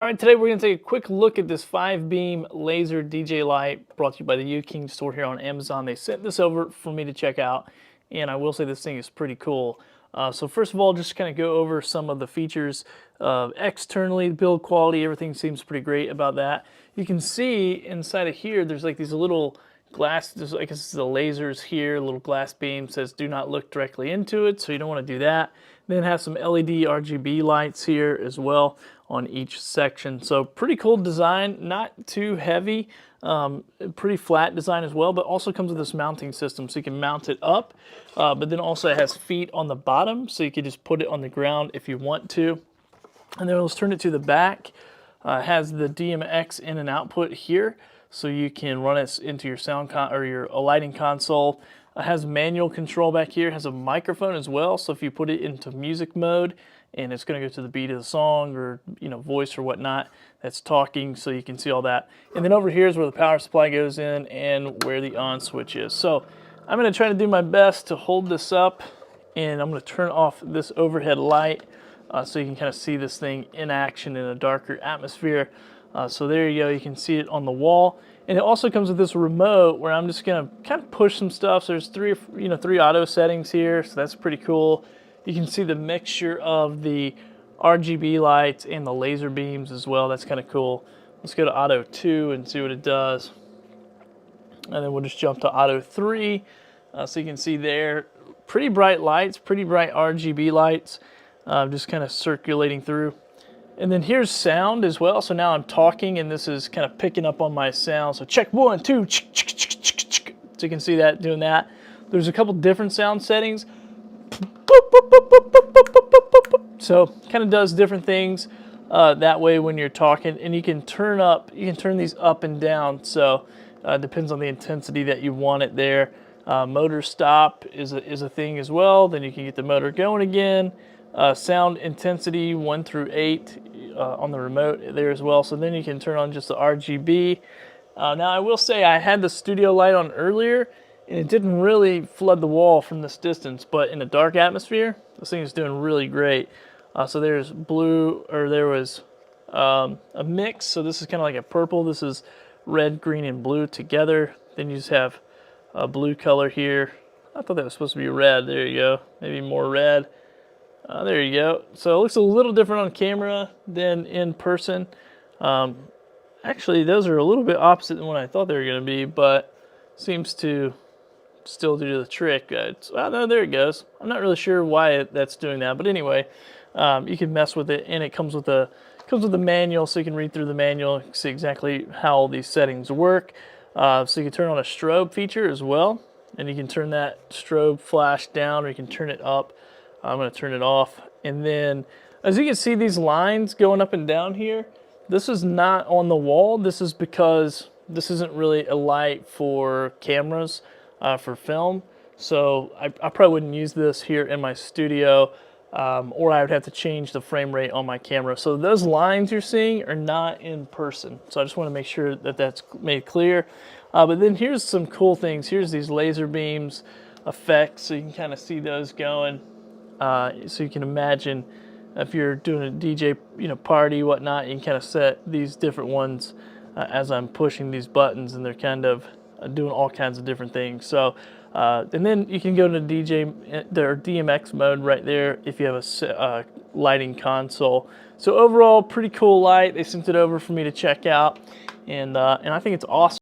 All right, today we're going to take a quick look at this 5-beam laser DJ light brought to you by the U-King store here on Amazon. They sent this over for me to check out, and I will say this thing is pretty cool. So first of all, just kind of go over some of the features. Externally, build quality, everything seems pretty great about that. You can see inside of here, there's like these little glass, I guess it's the lasers here, a little glass beam says do not look directly into it, so you don't want to do that. Then have some LED RGB lights here as well on each section. So pretty cool design, not too heavy, pretty flat design as well, but also comes with this mounting system so you can mount it up, but then also it has feet on the bottom so you can just put it on the ground if you want to. And then let's turn it to the back. It has the DMX in and output here, so you can run it into your your lighting console. It has manual control back here. It has a microphone as well, so if you put it into music mode and it's going to go to the beat of the song or voice or whatnot that's talking, so you can see all that. And then over here is where the power supply goes in and where the on switch is. So I'm going to try to do my best to hold this up, and I'm going to turn off this overhead light so you can kind of see this thing in action in a darker atmosphere. So there you go, you can see it on the wall. And it also comes with this remote where I'm just gonna kind of push some stuff. So there's three auto settings here, so that's pretty cool. You can see the mixture of the RGB lights and the laser beams as well. That's kind of cool. Let's go to auto 2 and see what it does. And then we'll just jump to auto 3. So you can see there, pretty bright lights, pretty bright RGB lights, just kind of circulating through. And then here's sound as well. So now I'm talking and this is kind of picking up on my sound. So check 1, 2, so you can see that doing that. There's a couple different sound settings. So kind of does different things that way when you're talking, and you can turn these up and down. So it depends on the intensity that you want it there. Motor stop is a thing as well. Then you can get the motor going again. Sound intensity 1 through 8 on the remote there as well. So then you can turn on just the RGB. Now I will say I had the studio light on earlier and it didn't really flood the wall from this distance, but in a dark atmosphere, this thing is doing really great. So there's blue, or there was a mix. So this is kind of like a purple. This is red, green, and blue together. Then you just have a blue color here. I thought that was supposed to be red. There you go. Maybe more red. There you go. So it looks a little different on camera than in person. Actually, those are a little bit opposite than what I thought they were going to be, but seems to still do the trick. No, there it goes. I'm not really sure why that's doing that, but anyway, you can mess with it, and it comes with a manual, so you can read through the manual and see exactly how all these settings work. So you can turn on a strobe feature as well, and you can turn that strobe flash down, or you can turn it up. I'm going to turn it off. And then, as you can see, these lines going up and down here, this is not on the wall. This is because this isn't really a light for cameras, for film. So I probably wouldn't use this here in my studio, or I would have to change the frame rate on my camera. So those lines you're seeing are not in person. So I just want to make sure that that's made clear. But then here's some cool things. Here's these laser beams effects, so you can kind of see those going. So you can imagine if you're doing a DJ, party, whatnot, you can kind of set these different ones as I'm pushing these buttons, and they're kind of doing all kinds of different things. So, and then you can go to DMX mode right there if you have a lighting console. So overall, pretty cool light. They sent it over for me to check out, and I think it's awesome.